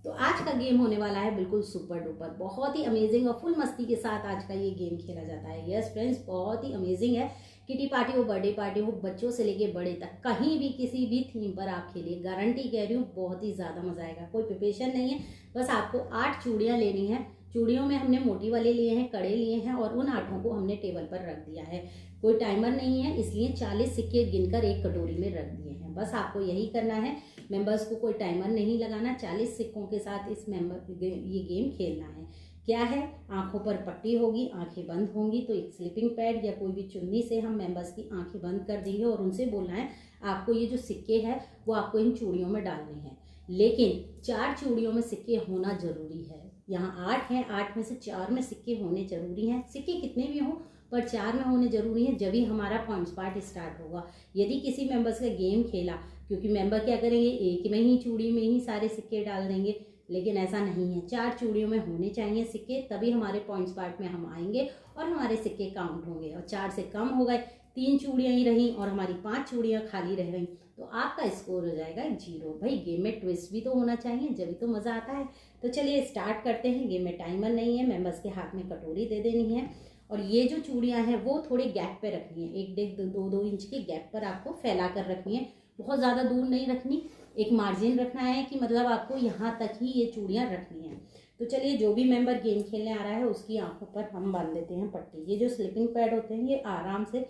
तो आज का गेम होने वाला है बिल्कुल सुपर डुपर, बहुत ही अमेजिंग और फुल मस्ती के साथ आज का ये गेम खेला जाता है। यस फ्रेंड्स, बहुत ही अमेजिंग है। किटी पार्टी हो, बर्थडे पार्टी हो, बच्चों से लेके बड़े तक कहीं भी किसी भी थीम पर आप खेलिए, गारंटी कह रही हूँ बहुत ही ज़्यादा मजा आएगा। कोई प्रिपरेशन नहीं है, बस आपको 8 चूड़ियाँ लेनी है। चूड़ियों में हमने मोटी वाले लिए हैं, कड़े लिए हैं और उन 8 को हमने टेबल पर रख दिया है। कोई टाइमर नहीं है, इसलिए 40 सिक्के गिनकर एक कटोरी में रख दिए हैं। बस आपको यही करना है, मेंबर्स को कोई टाइमर नहीं लगाना, 40 सिक्कों के साथ ये गेम खेलना है। क्या है, आंखों पर पट्टी होगी, आंखें बंद होंगी, तो एक स्लीपिंग पैड या कोई भी चुन्नी से हम मेंबर्स की आंखें बंद कर देंगे और उनसे बोलना है आपको ये जो सिक्के हैं वो आपको इन चूड़ियों में डालने हैं। लेकिन 4 चूड़ियों में सिक्के होना जरूरी है। यहाँ 8 हैं, 8 में से 4 में सिक्के होने जरूरी हैं। सिक्के कितने भी हों पर 4 में होने जरूरी है, जब ही हमारा पॉइंट्स पार्ट स्टार्ट होगा। यदि किसी मेंबर्स का गेम खेला, क्योंकि मेंबर क्या करेंगे, एक में ही चूड़ी में ही सारे सिक्के डाल देंगे, लेकिन ऐसा नहीं है। 4 चूड़ियों में होने चाहिए सिक्के, तभी हमारे पॉइंट्स पार्ट में हम आएंगे और हमारे सिक्के काउंट होंगे। और 4 से कम हो गए, 3 चूड़ियाँ ही रहीं और हमारी 5 चूड़ियाँ खाली रह गई, तो आपका स्कोर हो जाएगा 0। भाई गेम में ट्विस्ट भी तो होना चाहिए, जब भी तो मज़ा आता है। तो चलिए स्टार्ट करते हैं। गेम में टाइमर नहीं है, मेंबर्स के हाथ में कटोरी दे देनी है और ये जो चूड़ियाँ हैं वो थोड़े गैप पे रखनी है, 1-1, 2 इंच के गैप पर आपको फैला कर रखनी है। बहुत ज़्यादा दूर नहीं रखनी, एक मार्जिन रखना है कि मतलब आपको यहाँ तक ही ये चूड़ियाँ रखनी है। तो चलिए, जो भी मेंबर गेम खेलने आ रहा है उसकी आंखों पर हम बांध देते हैं पट्टी। ये जो स्लीपिंग पैड होते हैं ये आराम से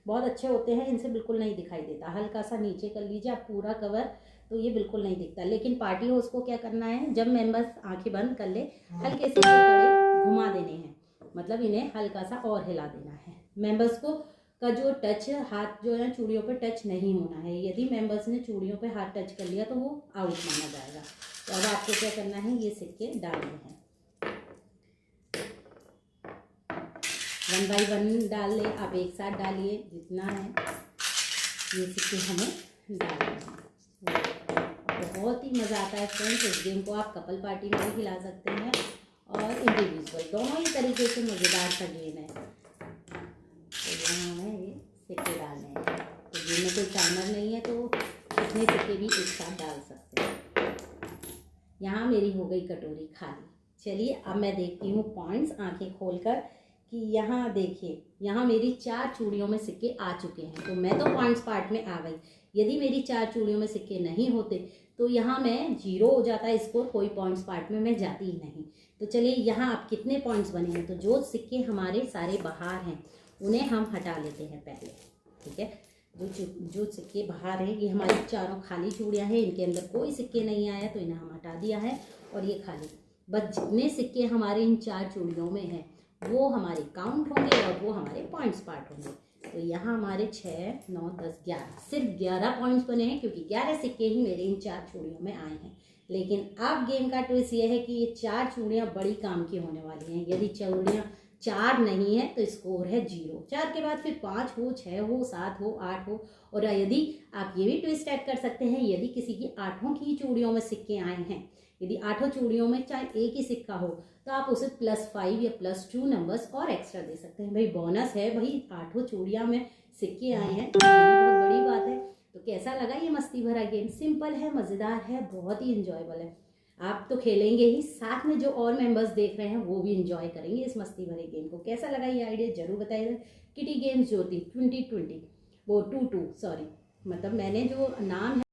बहुत अच्छे होते हैं, इनसे बिल्कुल नहीं दिखाई देता। हल्का सा नीचे कर लीजिए आप पूरा कवर, तो ये बिल्कुल नहीं दिखता। लेकिन पार्टी हो उसको क्या करना है, जब मेंबर्स आंखें बंद कर ले, हल्के से कड़े घुमा देने हैं, मतलब इन्हें हल्का सा और हिला देना है। मेंबर्स को का जो टच, हाथ जो है चूड़ियों पे टच नहीं होना है। यदि मेंबर्स ने चूड़ियों पे हाथ टच कर लिया तो वो आउट माना जाएगा। तो अब आपको क्या करना है, ये सिक्के डालने हैं, 1 बाई 1 डाल ले आप, एक साथ डालिए जितना है। ये सिक्के हमें डालने हैं। बहुत ही मज़ा आता है फ्रेंड्स। इस गेम को आप कपल पार्टी में भी खिला सकते हैं और इंडिविजुअल, दोनों ही तरीके से मज़ेदार सा गेम है। तो यहाँ हमें ये सिक्के डालने हैं। तो गेम में कोई टाइमर नहीं है, तो कितने सिक्के भी एक साथ डाल सकते हैं। यहाँ मेरी हो गई कटोरी खाली। चलिए अब मैं देखती हूँ पॉइंट्स आंखें खोलकर कि यहाँ देखिए, यहाँ मेरी 4 चूड़ियों में सिक्के आ चुके हैं, तो मैं तो पॉइंट्स पार्ट में आ गई। यदि मेरी 4 चूड़ियों में सिक्के नहीं होते तो यहाँ मैं 0 हो जाता है स्कोर, कोई पॉइंट्स पार्ट में मैं जाती ही नहीं। तो चलिए, यहाँ आप कितने पॉइंट्स बने हैं, तो जो सिक्के हमारे सारे बाहर हैं उन्हें हम हटा लेते हैं पहले, ठीक है। जो सिक्के बाहर हैं ये हमारी 4 खाली चूड़ियाँ हैं, इनके अंदर कोई सिक्के नहीं आया तो इन्हें हम हटा दिया है और ये खाली। बस जितने सिक्के हमारे इन 4 चूड़ियों में हैं वो हमारे काउंट होंगे और वो हमारे पॉइंट्स पार्ट होंगे। तो यहाँ हमारे 6, 9, 10, 11 सिर्फ 11 पॉइंट्स बने हैं, क्योंकि 11 सिक्के ही मेरे इन 4 चूड़ियों में आए हैं। लेकिन अब गेम का ट्विस्ट ये है कि ये 4 चूड़ियाँ बड़ी काम की होने वाली हैं। यदि चूड़ियाँ 4 नहीं है तो स्कोर है 0। 4 के बाद फिर 5 हो, 6 हो, 7 हो, 8 हो। और यदि आप ये भी ट्विस्ट ऐड कर सकते हैं, यदि किसी की 8 की चूड़ियों में सिक्के आए हैं, यदि 8 चूड़ियों में चाहे एक ही सिक्का हो, तो आप उसे +5 या +2 नंबर्स और एक्स्ट्रा दे सकते हैं। भाई बोनस है, भाई 8 चूड़ियाँ में सिक्के आए हैं, तो ये भी बहुत बड़ी बात है। तो कैसा लगा ये मस्ती भरा गेम? सिंपल है, मज़ेदार है, बहुत ही इंजॉयबल है। आप तो खेलेंगे ही, साथ में जो और मेंबर्स देख रहे हैं वो भी इंजॉय करेंगे इस मस्ती भरे गेम को। कैसा लगा ये आइडिया जरूर बताइएगा। किटी गेम्स ज्योति 2020 वो 22 सॉरी, मतलब मैंने जो नाम है